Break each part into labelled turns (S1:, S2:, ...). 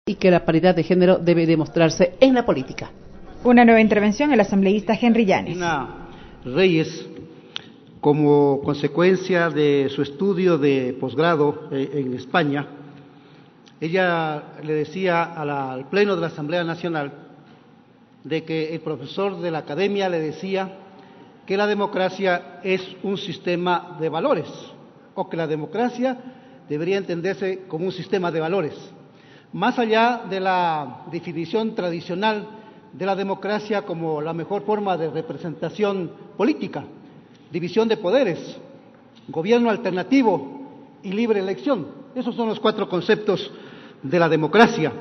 S1: y que la paridad de género debe demostrarse en la política.
S2: Una nueva intervención, el asambleísta Henry Llanes.
S3: Reyes, como consecuencia de su estudio de posgrado en España, ella le decía al Pleno de la Asamblea Nacional de que el profesor de la academia le decía que la democracia es un sistema de valores, o que la democracia debería entenderse como un sistema de valores. Más allá de la definición tradicional de la democracia como la mejor forma de representación política, división de poderes, gobierno alternativo y libre elección. Esos son los 4 conceptos de la democracia.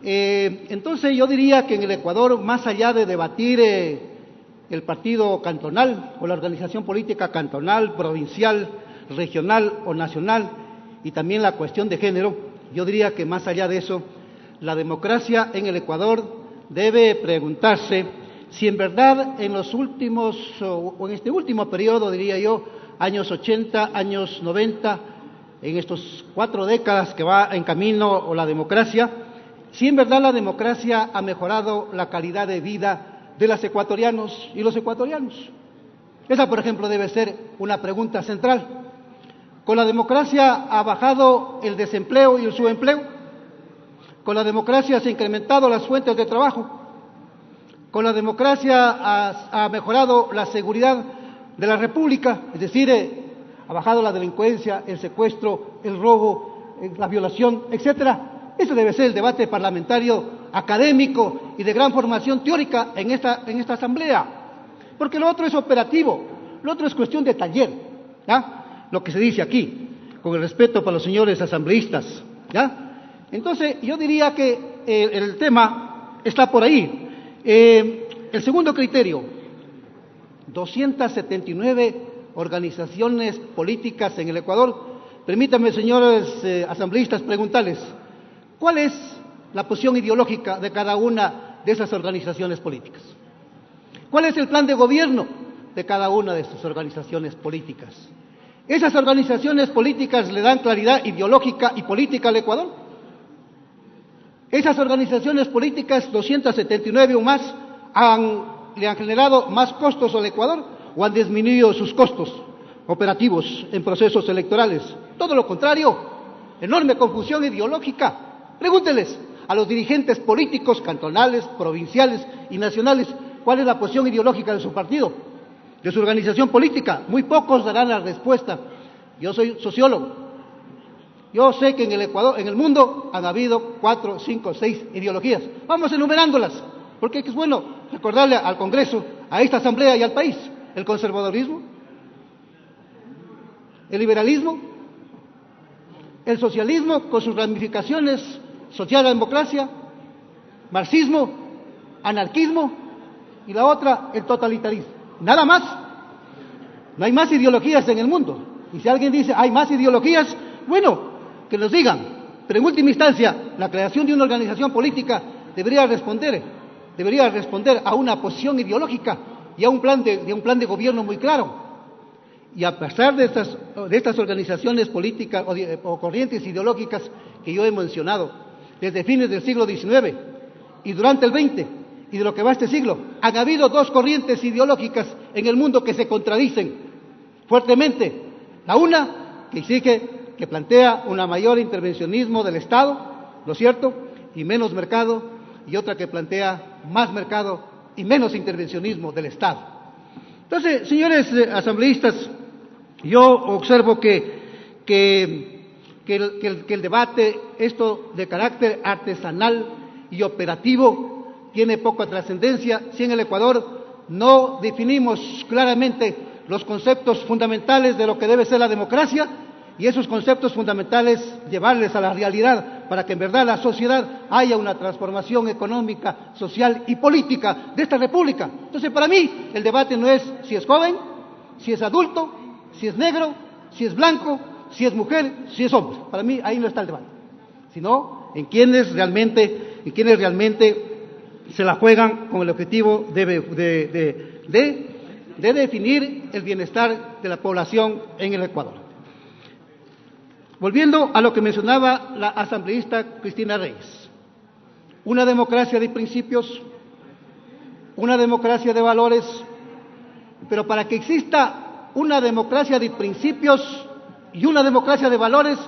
S3: Entonces yo diría que en el Ecuador, más allá de debatir el partido cantonal o la organización política cantonal, provincial, regional o nacional, y también la cuestión de género, yo diría que más allá de eso, la democracia en el Ecuador debe preguntarse si en verdad en los últimos, o en este último periodo, diría yo, años 80, años 90, en estos 4 décadas que va en camino o la democracia, si en verdad la democracia ha mejorado la calidad de vida de los ecuatorianos y los ecuatorianos. Esa, por ejemplo, debe ser una pregunta central. ¿Con la democracia ha bajado el desempleo y el subempleo? ¿Con la democracia se han incrementado las fuentes de trabajo? ¿Con la democracia ha mejorado la seguridad de la República? Es decir, ha bajado la delincuencia, el secuestro, el robo, la violación, etcétera. Ese debe ser el debate parlamentario académico y de gran formación teórica en esta asamblea. Porque lo otro es operativo, lo otro es cuestión de taller, ¿ya? Lo que se dice aquí, con el respeto para los señores asambleístas, ¿ya? Entonces, yo diría que el tema está por ahí. El segundo criterio, 279 organizaciones políticas en el Ecuador. Permítanme, señores asambleístas, preguntarles, ¿cuál es la posición ideológica de cada una de esas organizaciones políticas? ¿Cuál es el plan de gobierno de cada una de esas organizaciones políticas? ¿Esas organizaciones políticas le dan claridad ideológica y política al Ecuador? ¿Esas organizaciones políticas, 279 o más, le han generado más costos al Ecuador o han disminuido sus costos operativos en procesos electorales? Todo lo contrario, enorme confusión ideológica. Pregúnteles a los dirigentes políticos cantonales, provinciales y nacionales cuál es la posición ideológica de su partido, de su organización política. Muy pocos darán la respuesta. Yo soy sociólogo. Yo sé que en el Ecuador, en el mundo, han habido 4, 5, 6 ideologías. Vamos enumerándolas, porque es bueno recordarle al Congreso, a esta Asamblea y al país: el conservadurismo, el liberalismo, el socialismo con sus ramificaciones, socialdemocracia, marxismo, anarquismo, y la otra, el totalitarismo. Nada más. No hay más ideologías en el mundo. Y si alguien dice hay más ideologías, bueno, que nos digan. Pero en última instancia, la creación de una organización política debería responder a una posición ideológica y a un plan de gobierno muy claro. Y a pesar de estas organizaciones políticas o corrientes ideológicas que yo he mencionado, desde fines del siglo XIX y durante el XX, y de lo que va este siglo, han habido 2 corrientes ideológicas en el mundo que se contradicen fuertemente. La una, que exige, que plantea un mayor intervencionismo del Estado, ¿no es cierto?, y menos mercado, y otra que plantea más mercado y menos intervencionismo del Estado. Entonces, señores asambleístas, yo observo que el debate, esto de carácter artesanal y operativo, tiene poca trascendencia si en el Ecuador no definimos claramente los conceptos fundamentales de lo que debe ser la democracia, y esos conceptos fundamentales llevarles a la realidad para que en verdad la sociedad haya una transformación económica, social y política de esta república. Entonces, para mí, el debate no es si es joven, si es adulto, si es negro, si es blanco, si es mujer, si es hombre. Para mí, ahí no está el debate, sino en quienes realmente se la juegan con el objetivo de definir el bienestar de la población en el Ecuador. Volviendo a lo que mencionaba la asambleísta Cristina Reyes, una democracia de principios, una democracia de valores, pero para que exista una democracia de principios y una democracia de valores,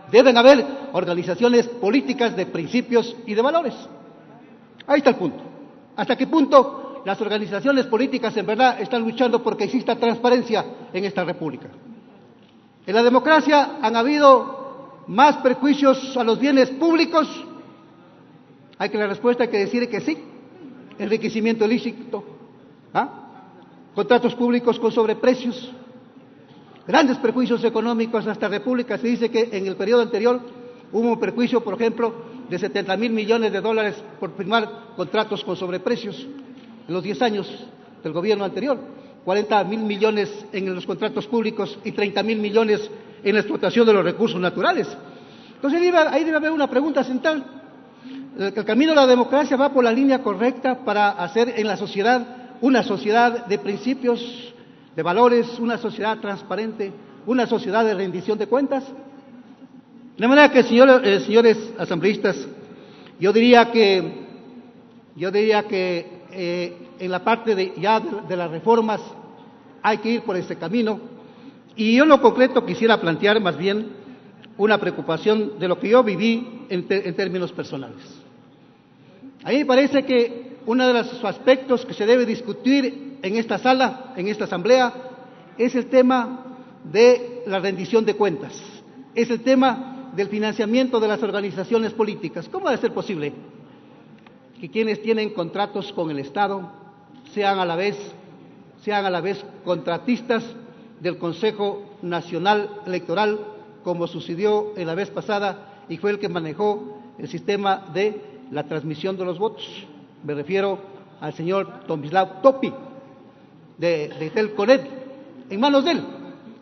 S3: deben haber organizaciones políticas de principios y de valores. Ahí está el punto. ¿Hasta qué punto las organizaciones políticas en verdad están luchando porque exista transparencia en esta república? En la democracia han habido más perjuicios a los bienes públicos. La respuesta hay que decir que sí. Enriquecimiento ilícito, contratos públicos con sobreprecios, grandes perjuicios económicos a esta república. Se dice que en el periodo anterior hubo un perjuicio, por ejemplo, de 70.000 millones de dólares por firmar contratos con sobreprecios en los 10 años del gobierno anterior, 40.000 millones en los contratos públicos y 30.000 millones en la explotación de los recursos naturales. Entonces ahí debe haber una pregunta central. El camino de la democracia va por la línea correcta para hacer en la sociedad una sociedad de principios, de valores, una sociedad transparente, una sociedad de rendición de cuentas. De manera que, señores asambleístas, yo diría que en la parte de las reformas hay que ir por ese camino, y yo en lo concreto quisiera plantear más bien una preocupación de lo que yo viví en términos personales. A mí me parece que uno de los aspectos que se debe discutir en esta sala, en esta asamblea, es el tema de la rendición de cuentas, es el tema del financiamiento de las organizaciones políticas. ¿Cómo va a ser posible que quienes tienen contratos con el Estado sean a la vez contratistas del Consejo Nacional Electoral, como sucedió en la vez pasada y fue el que manejó el sistema de la transmisión de los votos? Me refiero al señor Tomislav Topi de Telconet. En manos de él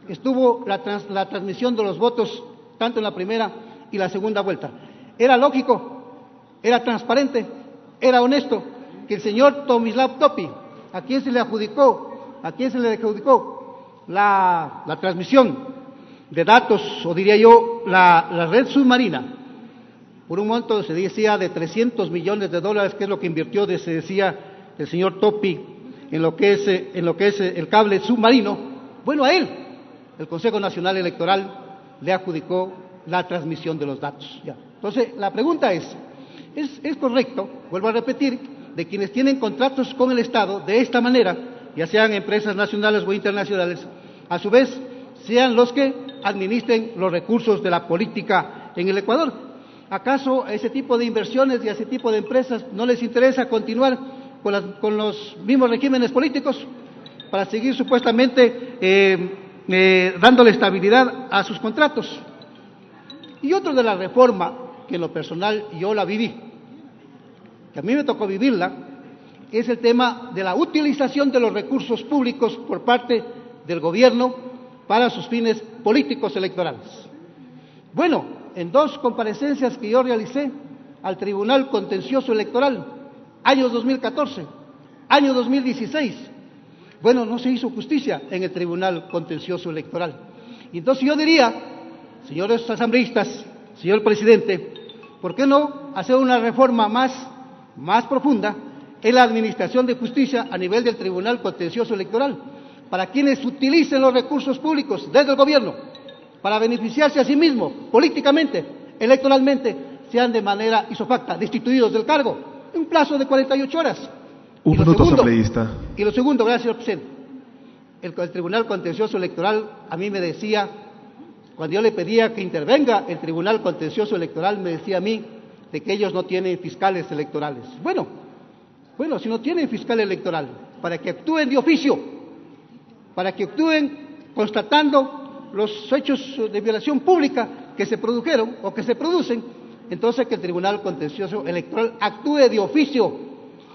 S3: estuvo la transmisión de los votos tanto en la primera y la segunda vuelta. Era lógico, era transparente, era honesto que el señor Tomislav Topi, a quien se le adjudicó la transmisión de datos, o diría yo, la red submarina, por un monto, se decía, de 300 millones de dólares, que es lo que invirtió, se decía, el señor Topi en lo que es el cable submarino. Bueno, a él, el Consejo Nacional Electoral le adjudicó la transmisión de los datos. Ya. Entonces, la pregunta es correcto, vuelvo a repetir, de quienes tienen contratos con el Estado de esta manera, ya sean empresas nacionales o internacionales, a su vez sean los que administren los recursos de la política en el Ecuador? ¿Acaso a ese tipo de inversiones y a ese tipo de empresas no les interesa continuar con los mismos regímenes políticos para seguir supuestamente dándole estabilidad a sus contratos? Y otra de la reforma que en lo personal yo la viví, que a mí me tocó vivirla, es el tema de la utilización de los recursos públicos por parte del gobierno para sus fines políticos electorales. Bueno, en 2 comparecencias que yo realicé al Tribunal Contencioso Electoral, año 2014, año 2016, bueno, no se hizo justicia en el Tribunal Contencioso Electoral. Y entonces yo diría, señores asambleístas, señor presidente, ¿por qué no hacer una reforma más profunda en la administración de justicia a nivel del Tribunal Contencioso Electoral, para quienes utilicen los recursos públicos desde el gobierno para beneficiarse a sí mismo, políticamente, electoralmente, sean de manera isofacta destituidos del cargo en un plazo de 48 horas?
S4: Un minuto, asambleísta.
S3: Y lo segundo, gracias, señor presidente, el Tribunal Contencioso Electoral a mí me decía, cuando yo le pedía que intervenga el Tribunal Contencioso Electoral, me decía a mí de que ellos no tienen fiscales electorales. Bueno, si no tienen fiscal electoral, para que actúen de oficio, para que actúen constatando los hechos de violación pública que se produjeron o que se producen, entonces que el Tribunal Contencioso Electoral actúe de oficio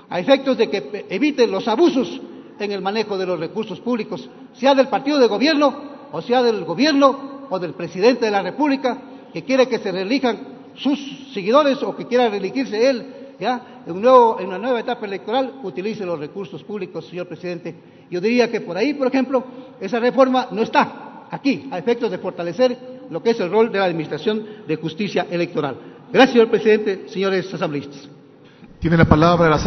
S3: a efectos de que evite los abusos en el manejo de los recursos públicos, sea del partido de gobierno o sea del gobierno o del presidente de la República, que quiere que se reelijan sus seguidores o que quiera reelegirse él, ya en una nueva etapa electoral, utilice los recursos públicos, señor presidente. Yo diría que por ahí, por ejemplo, esa reforma no está aquí a efectos de fortalecer lo que es el rol de la Administración de Justicia Electoral. Gracias, señor presidente, señores asambleístas.
S4: Tiene la palabra la